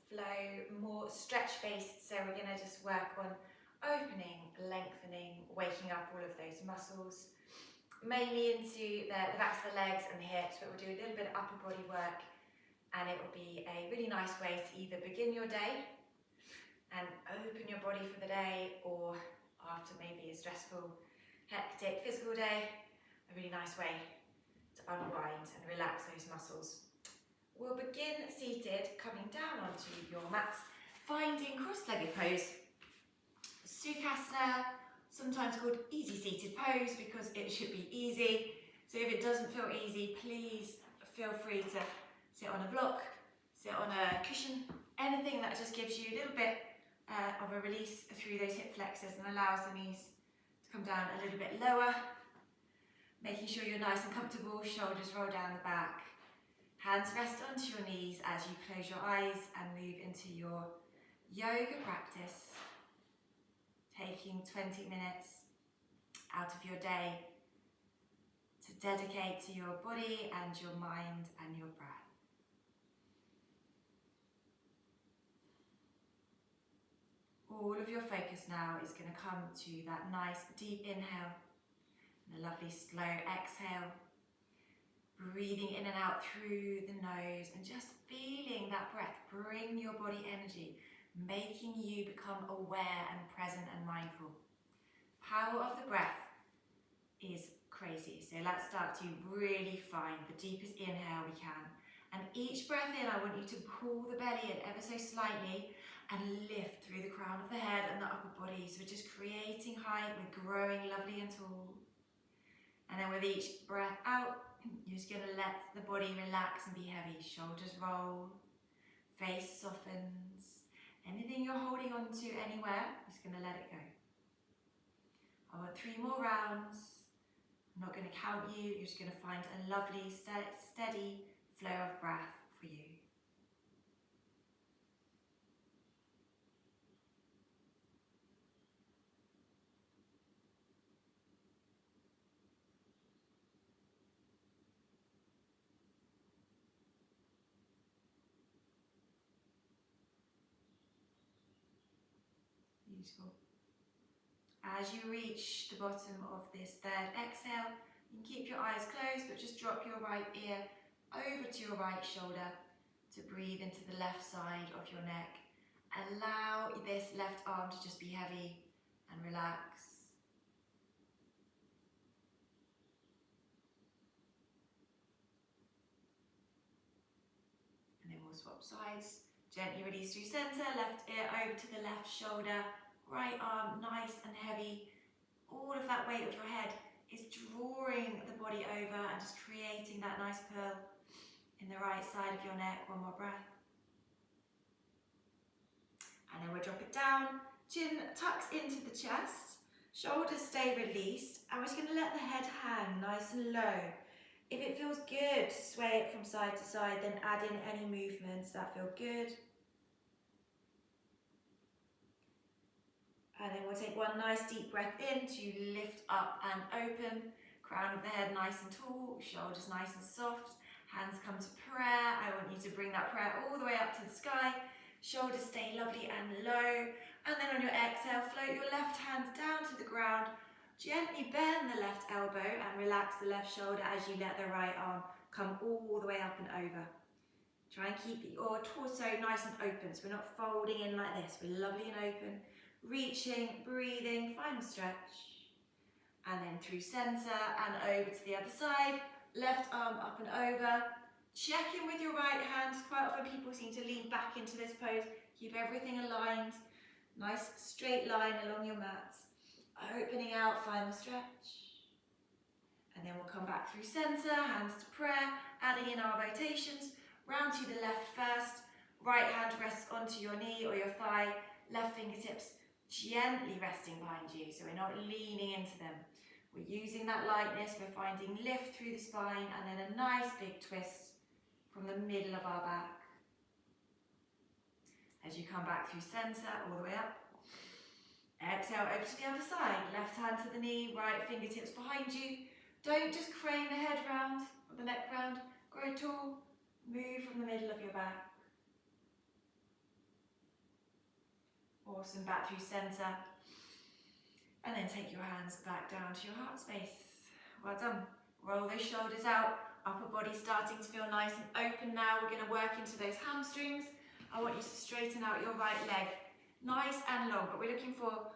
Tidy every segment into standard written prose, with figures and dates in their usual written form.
flow, more stretch based, so we're going to just work on opening, lengthening, waking up all of those muscles, mainly into the backs of the legs and the hips, but we'll do a little bit of upper body work, and it will be a really nice way to either begin your day and open your body for the day, or after maybe a stressful, hectic physical day, a really nice way to unwind and relax those muscles. We'll begin seated, coming down onto your mat, finding cross-legged pose, Sukhasana, sometimes called easy seated pose because it should be easy. So if it doesn't feel easy, please feel free to sit on a block, sit on a cushion, anything that just gives you a little bit of a release through those hip flexors and allows the knees to come down a little bit lower, making sure you're nice and comfortable, shoulders roll down the back, hands rest onto your knees as you close your eyes and move into your yoga practice, taking 20 minutes out of your day to dedicate to your body and your mind and your breath. All of your focus now is going to come to that nice deep inhale and a lovely slow exhale. Breathing in and out through the nose and just feeling that breath bring your body energy, making you become aware and present and mindful. Power of the breath is crazy. So let's start to really find the deepest inhale we can. And each breath in, I want you to pull the belly in ever so slightly and lift through the crown of the head and the upper body. So we're just creating height, we're growing lovely and tall. And then with each breath out, you're just going to let the body relax and be heavy. Shoulders roll, face softens. Anything you're holding on to anywhere, just going to let it go. I want 3 more rounds. I'm not going to count you. You're just going to find a lovely, steady flow of breath for you. Beautiful. As you reach the bottom of this third exhale, you can keep your eyes closed, but just drop your right ear over to your right shoulder to breathe into the left side of your neck. Allow this left arm to just be heavy and relax. And then we'll swap sides. Gently release through center, left ear over to the left shoulder. Right arm nice and heavy. All of that weight of your head is drawing the body over and just creating that nice pull in the right side of your neck. One more breath. And then we'll drop it down. Chin tucks into the chest. Shoulders stay released. And we're just going to let the head hang nice and low. If it feels good to sway it from side to side, then add in any movements that feel good. And then we'll take one nice deep breath in to lift up and open. Crown of the head nice and tall, shoulders nice and soft. Hands come to prayer. I want you to bring that prayer all the way up to the sky. Shoulders stay lovely and low. And then on your exhale, float your left hand down to the ground. Gently bend the left elbow and relax the left shoulder as you let the right arm come all the way up and over. Try and keep your torso nice and open, so we're not folding in like this. We're lovely and open. Reaching, breathing, final stretch. And then through center and over to the other side. Left arm up and over. Check in with your right hand. Quite often people seem to lean back into this pose. Keep everything aligned. Nice straight line along your mat. Opening out, final stretch. And then we'll come back through center, hands to prayer, adding in our rotations. Round to the left first. Right hand rests onto your knee or your thigh. Left fingertips gently resting behind you, so we're not leaning into them. We're using that lightness, we're finding lift through the spine, and then a nice big twist from the middle of our back. As you come back through center, all the way up. Exhale over to the other side, left hand to the knee, right fingertips behind you. Don't just crane the head round, or the neck round, grow tall, move from the middle of your back. Awesome, back through center. And then take your hands back down to your heart space. Well done. Roll those shoulders out. Upper body starting to feel nice and open now. We're going to work into those hamstrings. I want you to straighten out your right leg. Nice and long, but we're looking for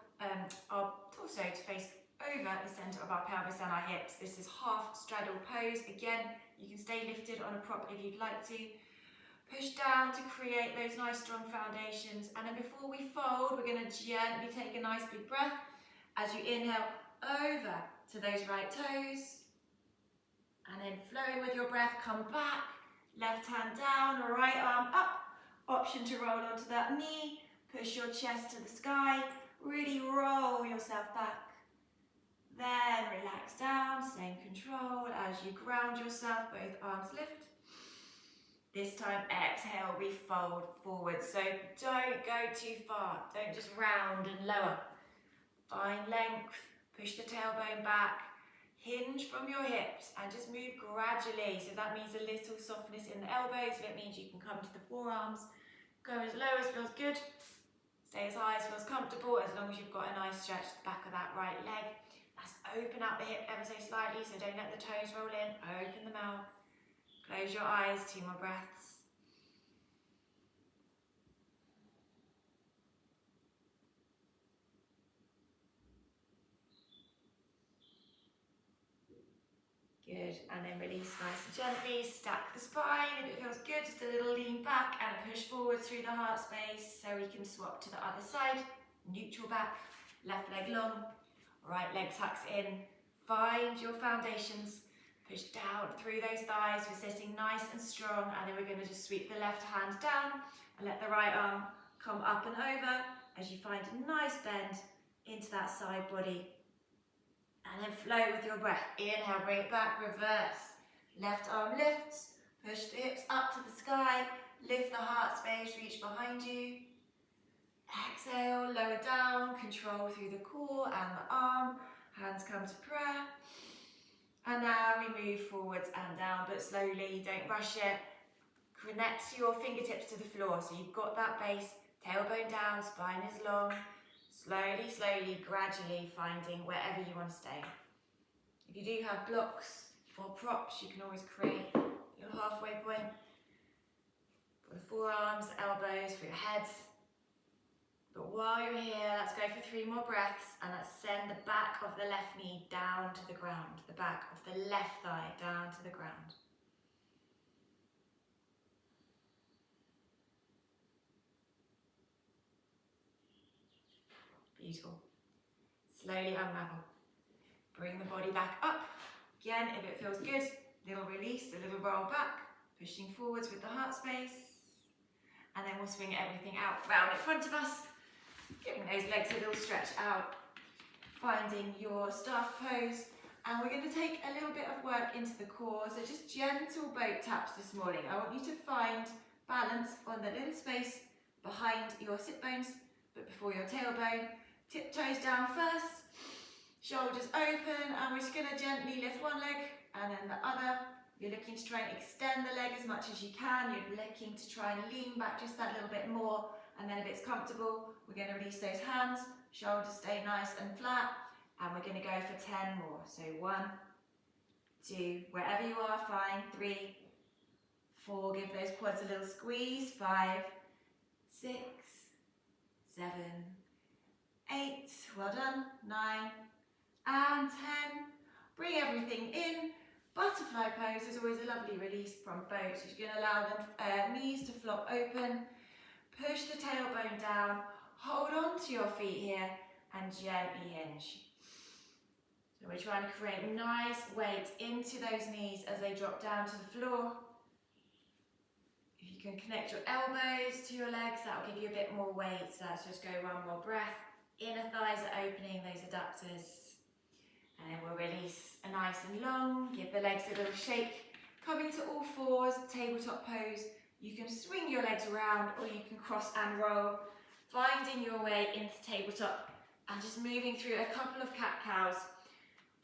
our torso to face over the center of our pelvis and our hips. This is half straddle pose. Again, you can stay lifted on a prop if you'd like to. Push down to create those nice strong foundations. And then before we fold, we're going to gently take a nice big breath as you inhale over to those right toes. And then flowing with your breath, come back. Left hand down, right arm up. Option to roll onto that knee. Push your chest to the sky. Really roll yourself back. Then relax down, stay in control as you ground yourself, both arms lift. This time, exhale, we fold forward. So don't go too far. Don't just round and lower. Find length, push the tailbone back, hinge from your hips and just move gradually. So that means a little softness in the elbows. So it means you can come to the forearms. Go as low as feels good. Stay as high as feels comfortable, as long as you've got a nice stretch to the back of that right leg. Let's open out the hip ever so slightly, so don't let the toes roll in. Open the mouth. Close your eyes, 2 more breaths. Good, and then release nice and gently. Stack the spine if it feels good. Just a little lean back and a push forward through the heart space so we can swap to the other side. Neutral back, left leg long, right leg tucks in. Find your foundations. Push down through those thighs. We're sitting nice and strong, and then we're going to just sweep the left hand down and let the right arm come up and over as you find a nice bend into that side body. And then flow with your breath. Inhale, bring it back, reverse. Left arm lifts, push the hips up to the sky, lift the heart space, reach behind you. Exhale, lower down, control through the core and the arm. Hands come to prayer. And now we move forwards and down, but slowly, don't rush it. Connect your fingertips to the floor, so you've got that base, tailbone down, spine is long. Slowly, slowly, gradually finding wherever you want to stay. If you do have blocks or props, you can always create your halfway point for the forearms, the elbows, for your head. But while you're here, let's go for 3 more breaths, and let's send the back of the left knee down to the ground, the back of the left thigh down to the ground. Beautiful. Slowly unravel. Bring the body back up. Again, if it feels good, little release, a little roll back, pushing forwards with the heart space. And then we'll swing everything out round in front of us, giving those legs a little stretch out, finding your staff pose. And we're going to take a little bit of work into the core, so just gentle boat taps this morning. I want you to find balance on the little space behind your sit bones, but before your tailbone. Tiptoes down first, shoulders open, and we're just going to gently lift one leg and then the other. You're looking to try and extend the leg as much as you can. You're looking to try and lean back just that little bit more, and then if it's comfortable, we're going to release those hands, shoulders stay nice and flat, and we're going to go for 10 more. So 1, 2, wherever you are, fine, 3, 4, give those quads a little squeeze, 5, 6, 7, 8, well done, 9, and 10. Bring everything in. Butterfly pose is always a lovely release from boat. So you're going to allow the knees to flop open. Push the tailbone down. Hold on to your feet here and gently hinge. So we're trying to create nice weight into those knees as they drop down to the floor. If you can connect your elbows to your legs, that will give you a bit more weight. So let's just go 1 more breath. Inner thighs are opening, those adductors. And then we'll release a nice and long. Give the legs a little shake. Coming to all fours, tabletop pose. You can swing your legs around or you can cross and roll. Finding your way into tabletop and just moving through a couple of cat-cows.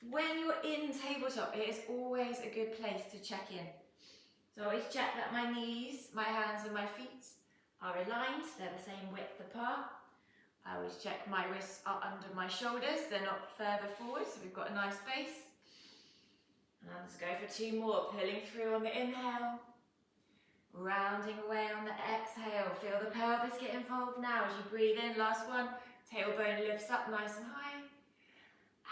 When you're in tabletop, it is always a good place to check in. So I always check that my knees, my hands and my feet are aligned. They're the same width apart. I always check my wrists are under my shoulders, they're not further forward, so we've got a nice base. And I'll just go for 2 more, pulling through on the inhale, rounding away on the exhale. Feel the pelvis get involved now as you breathe in. Last one, tailbone lifts up nice and high.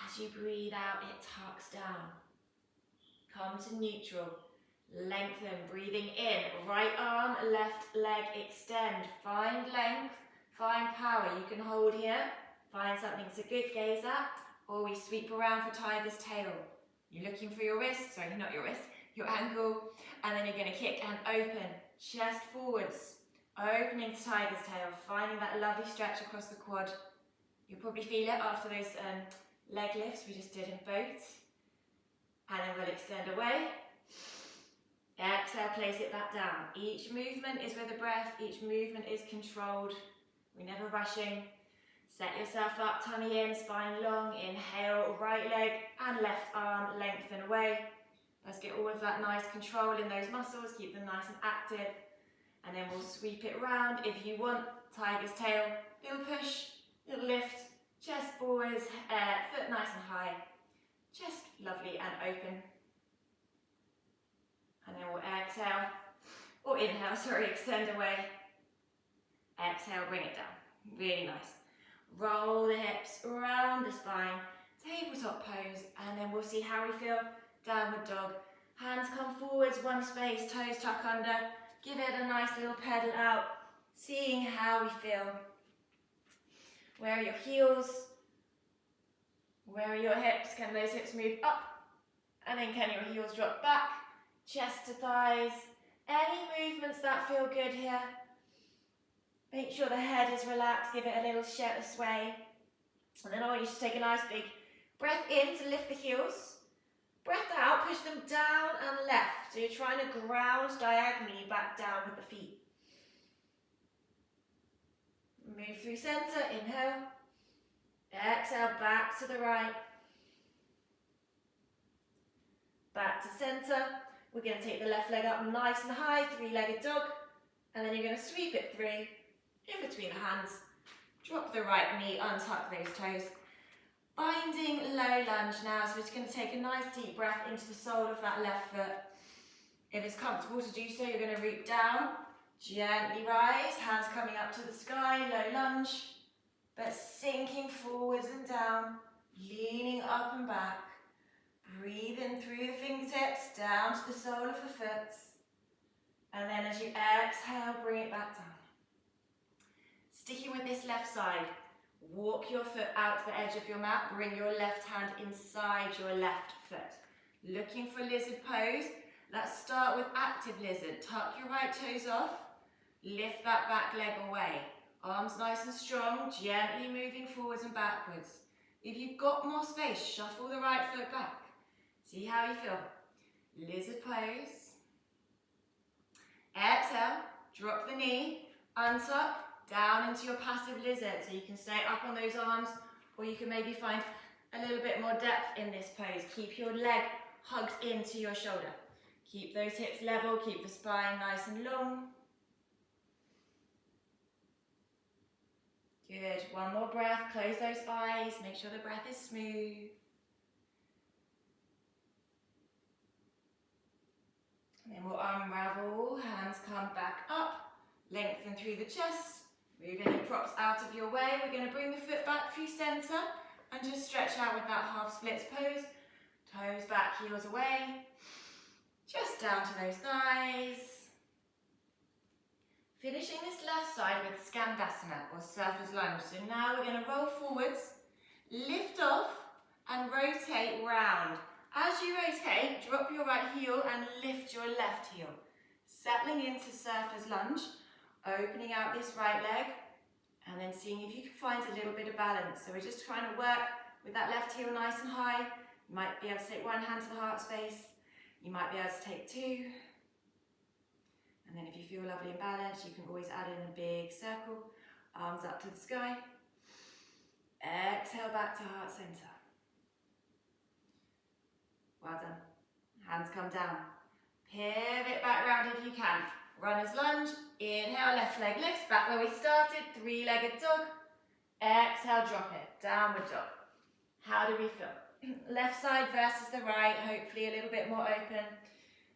As you breathe out, it tucks down. Come to neutral, lengthen, breathing in, right arm, left leg, extend. Find length, find power. You can hold here, find something to good gaze at, or we sweep around for tiger's tail. You're looking for your wrist, sorry, not your wrist, your ankle, and then you're going to kick and open, chest forwards, opening to tiger's tail, finding that lovely stretch across the quad. You'll probably feel it after those leg lifts we just did in both. And then we'll extend away. Exhale, place it back down. Each movement is with a breath, each movement is controlled. We're never rushing. Set yourself up, tummy in, spine long. Inhale, right leg and left arm, lengthen away. Let's get all of that nice control in those muscles, keep them nice and active. And then we'll sweep it round. If you want, tiger's tail, little push, little lift, chest forwards, foot nice and high. Chest lovely and open. And then we'll exhale, or inhale, sorry, extend away. Exhale, bring it down. Really nice. Roll the hips around the spine, tabletop pose, and then we'll see how we feel. Downward dog. Hands come forwards, one space, toes tuck under. Give it a nice little pedal out, seeing how we feel. Where are your heels? Where are your hips? Can those hips move up? And then can your heels drop back? Chest to thighs. Any movements that feel good here? Make sure the head is relaxed, give it a little sway. And then I want you to take a nice big breath in to lift the heels. Breath out, push them down and left. So you're trying to ground diagonally back down with the feet. Move through center, inhale. Exhale, back to the right. Back to center. We're going to take the left leg up nice and high, 3-legged dog. And then you're going to sweep it through, in between the hands. Drop the right knee, untuck those toes. Finding low lunge now, so we're just going to take a nice deep breath into the sole of that left foot. If it's comfortable to do so, you're going to root down, gently rise, hands coming up to the sky, low lunge, but sinking forwards and down, leaning up and back. Breathe in through the fingertips, down to the sole of the foot. And then as you exhale, bring it back down. Sticking with this left side, walk your foot out to the edge of your mat, bring your left hand inside your left foot. Looking for lizard pose. Let's start with active lizard. Tuck your right toes off, lift that back leg away. Arms nice and strong, gently moving forwards and backwards. If you've got more space, shuffle the right foot back. See how you feel. Lizard pose. Exhale, drop the knee, untuck, down into your passive lizard. So you can stay up on those arms, or you can maybe find a little bit more depth in this pose. Keep your leg hugged into your shoulder. Keep those hips level, keep the spine nice and long. Good, one more breath, close those eyes, make sure the breath is smooth. And then we'll unravel, hands come back up, lengthen through the chest, move any props out of your way. We're going to bring the foot back through center and just stretch out with that half splits pose. Toes back, heels away, just down to those thighs. Finishing this left side with Skandasana or surfer's lunge. So now we're going to roll forwards, lift off and rotate round. As you rotate, drop your right heel and lift your left heel. Settling into surfer's lunge, opening out this right leg and then seeing if you can find a little bit of balance. So we're just trying to work with that left heel nice and high. You might be able to take one hand to the heart space. You might be able to take two. And then if you feel lovely and balanced, you can always add in a big circle. Arms up to the sky. Exhale back to heart center. Well done. Hands come down. Pivot back round if you can. Runner's lunge. Inhale, left leg lifts back where we started. 3-legged dog. Exhale, drop it. Downward dog. How do we feel? Left side versus the right, hopefully a little bit more open.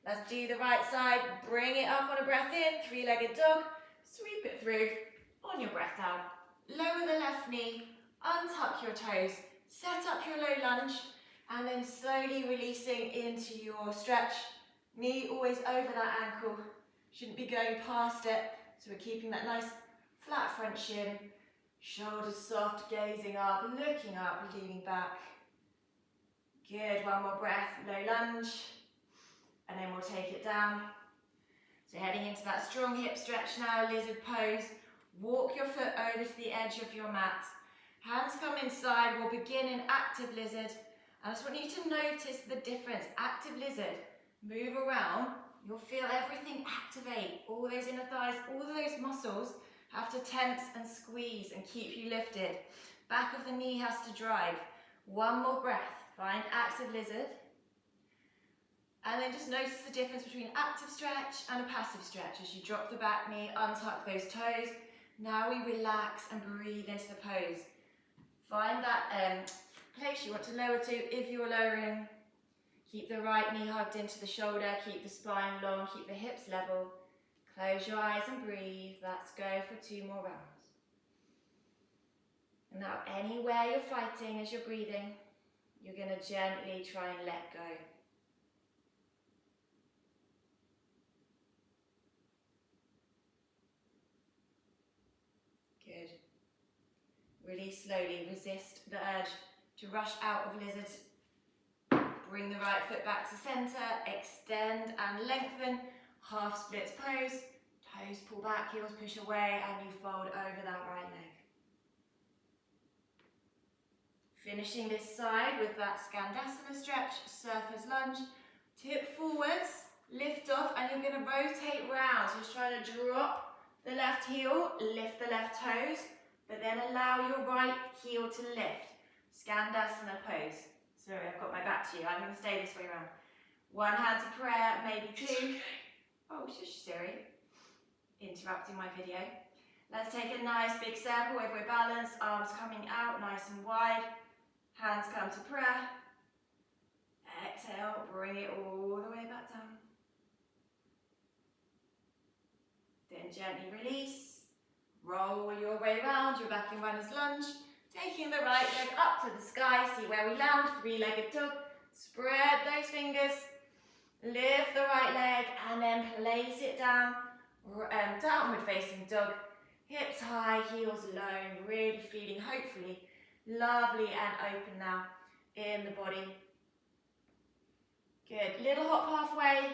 Let's do the right side. Bring it up on a breath in, three-legged dog. Sweep it through on your breath out. Lower the left knee, untuck your toes, set up your low lunge, and then slowly releasing into your stretch. Knee always over that ankle. Shouldn't be going past it. So we're keeping that nice flat front shin. Shoulders soft, gazing up, looking up, leaning back. Good, one more breath, low lunge. And then we'll take it down. So heading into that strong hip stretch now, lizard pose. Walk your foot over to the edge of your mat. Hands come inside, we'll begin in active lizard. I just want you to notice the difference. Active lizard, move around, you'll feel everything activate. All those inner thighs, all of those muscles have to tense and squeeze and keep you lifted. Back of the knee has to drive. One more breath, find active lizard. And then just notice the difference between active stretch and a passive stretch. As you drop the back knee, untuck those toes. Now we relax and breathe into the pose. Find that place you want to lower to if you're lowering. Keep the right knee hugged into the shoulder, keep the spine long, keep the hips level. Close your eyes and breathe. Let's go for 2 more rounds. And now anywhere you're fighting as you're breathing, you're going to gently try and let go. Good. Really slowly resist the urge to rush out of lizard. Bring the right foot back to center, extend and lengthen, half splits pose, toes pull back, heels push away, and you fold over that right leg. Finishing this side with that Skandasana stretch, surface lunge, tip forwards, lift off, and you're going to rotate round. So just trying to drop the left heel, lift the left toes, but then allow your right heel to lift. Skandasana pose. Sorry, I've got my back to you. I'm going to stay this way around. One hand to prayer, maybe 2. Oh, shush, Siri. Interrupting my video. Let's take a nice big circle if we're balanced. Arms coming out nice and wide. Hands come to prayer. Exhale, bring it all the way back down. Then gently release. Roll your way around, your back in runner's lunge. Taking the right leg up to the sky. See where we land, 3-legged dog. Spread those fingers. Lift the right leg and then place it down. Downward facing dog. Hips high, heels low. Really feeling, hopefully, lovely and open now in the body. Good. Little hop halfway.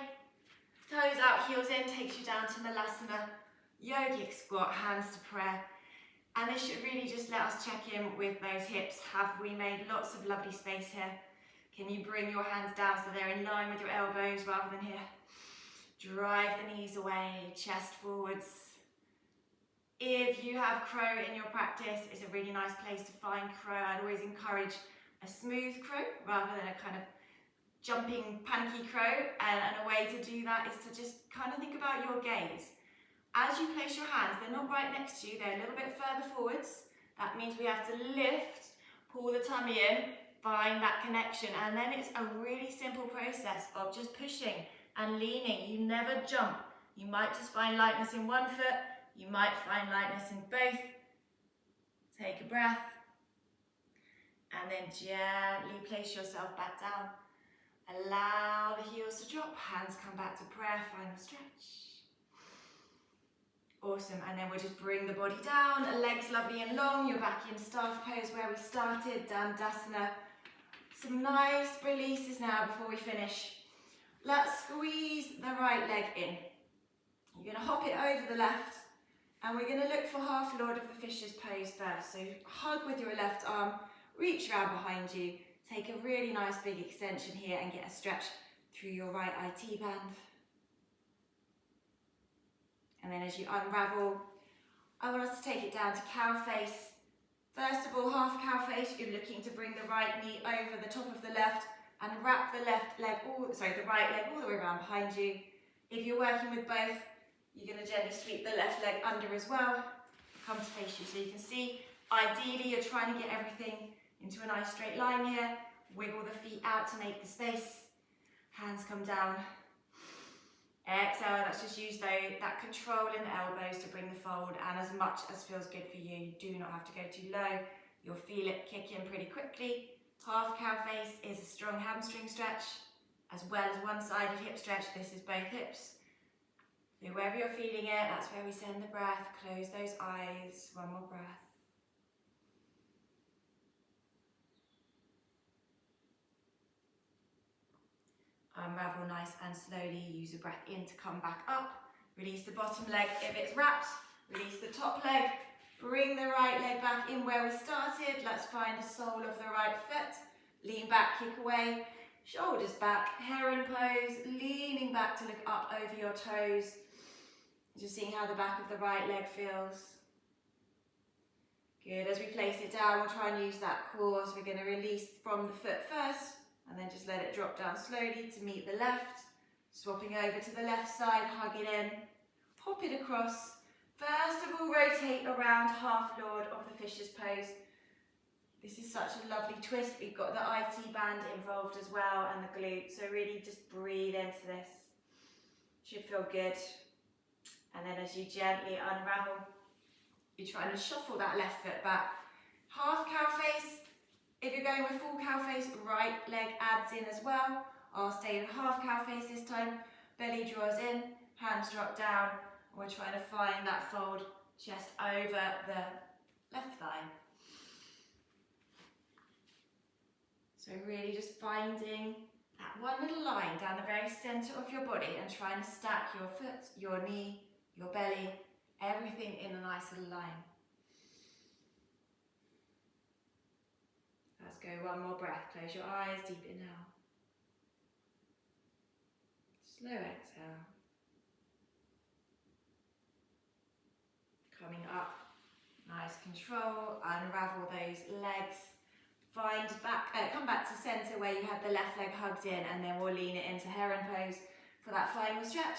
Toes out, heels in. Takes you down to Malasana. Yogic squat, hands to prayer. And this should really just let us check in with those hips. Have we made lots of lovely space here? Can you bring your hands down so they're in line with your elbows rather than here? Drive the knees away, chest forwards. If you have crow in your practice, it's a really nice place to find crow. I'd always encourage a smooth crow rather than a kind of jumping, panicky crow. And a way to do that is to just kind of think about your gaze. As you place your hands, they're not right next to you, they're a little bit further forwards. That means we have to lift, pull the tummy in, find that connection, and then it's a really simple process of just pushing and leaning. You never jump. You might just find lightness in one foot, you might find lightness in both. Take a breath, and then gently place yourself back down. Allow the heels to drop, hands come back to prayer, final stretch. Awesome, and then we'll just bring the body down, legs lovely and long, you're back in staff pose where we started, Dandasana. Some nice releases now before we finish. Let's squeeze the right leg in. You're going to hop it over the left, and we're going to look for half Lord of the Fishes pose first. So hug with your left arm, reach around behind you, take a really nice big extension here and get a stretch through your right IT band. And then as you unravel, I want us to take it down to cow face. First of all, half cow face, you're looking to bring the right knee over the top of the left and wrap the right leg all the way around behind you. If you're working with both, you're going to gently sweep the left leg under as well. Come to face you so you can see Ideally, you're trying to get everything into a nice straight line here. Wiggle the feet out to make the space. Hands come down. Exhale, let's just use that control in the elbows to bring the fold, and as much as feels good for you. You do not have to go too low. You'll feel it kick in pretty quickly. Half cow face is a strong hamstring stretch, as well as one-sided hip stretch. This is both hips. So wherever you're feeling it, that's where we send the breath. Close those eyes. One more breath. Unravel nice and slowly. Use the breath in to come back up. Release the bottom leg if it's wrapped. Release the top leg. Bring the right leg back in where we started. Let's find the sole of the right foot. Lean back, kick away. Shoulders back, heron pose. Leaning back to look up over your toes. Just seeing how the back of the right leg feels. Good. As we place it down, we'll try and use that core. So we're going to release from the foot first. And then just let it drop down slowly to meet the left. Swapping over to the left side, hug it in. Hop it across. First of all, rotate around half lord of the fisher's pose. This is such a lovely twist. We've got the IT band involved as well and the glute. So really just breathe into this. Should feel good. And then as you gently unravel, you're trying to shuffle that left foot back. Half cow face. If you're going with full cow face, right leg adds in as well. I'll stay with half cow face this time. Belly draws in, hands drop down. We're trying to find that fold, chest over the left thigh. So really just finding that one little line down the very center of your body and trying to stack your foot, your knee, your belly, everything in a nice little line. Let's go, one more breath. Close your eyes, deep inhale. Slow exhale. Coming up, nice control, unravel those legs. Find back, come back to center where you had the left leg hugged in, and then we'll lean it into heron pose for that final stretch.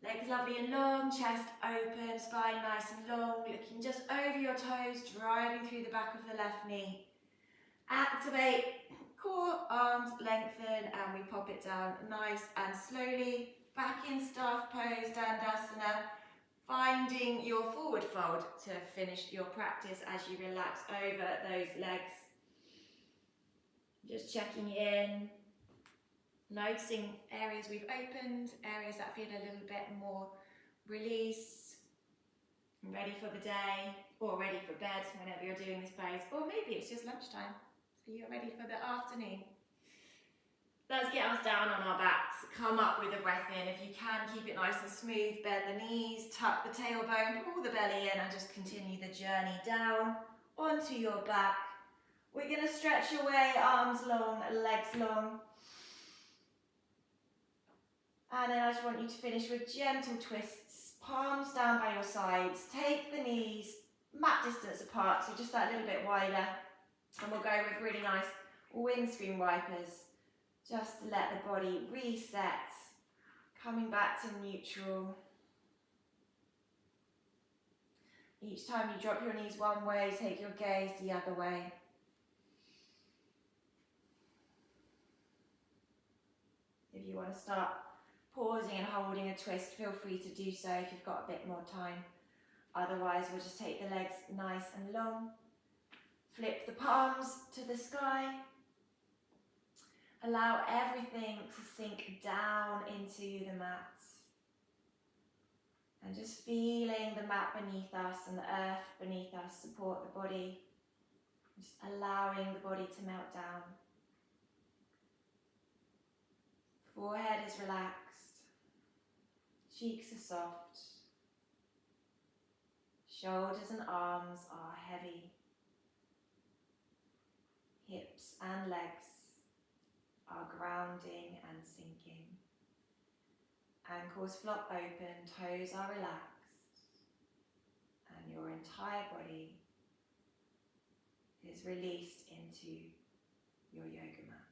Legs lovely and long, chest open, spine nice and long, looking just over your toes, driving through the back of the left knee. Activate, core, arms lengthen, and we pop it down nice and slowly. Back in staff pose, Dandasana. Finding your forward fold to finish your practice as you relax over those legs. Just checking in, noticing areas we've opened, areas that feel a little bit more release, ready for the day, or ready for bed whenever you're doing this pose, or maybe it's just lunchtime, so you're ready for the afternoon. Let's get us down on our backs, come up with a breath in. If you can, keep it nice and smooth, bend the knees, tuck the tailbone, pull the belly in, and just continue the journey down onto your back. We're going to stretch away, arms long, legs long. And then I just want you to finish with gentle twists, palms down by your sides. Take the knees mat distance apart, so just that little bit wider. And we'll go with really nice windscreen wipers. Just to let the body reset, coming back to neutral. Each time you drop your knees one way, take your gaze the other way. If you want to start pausing and holding a twist, feel free to do so if you've got a bit more time. Otherwise, we'll just take the legs nice and long. Flip the palms to the sky. Allow everything to sink down into the mat. And just feeling the mat beneath us and the earth beneath us support the body. Just allowing the body to melt down. Forehead is relaxed. Cheeks are soft. Shoulders and arms are heavy. Hips and legs are grounding and sinking. Ankles flop open, toes are relaxed, and your entire body is released into your yoga mat.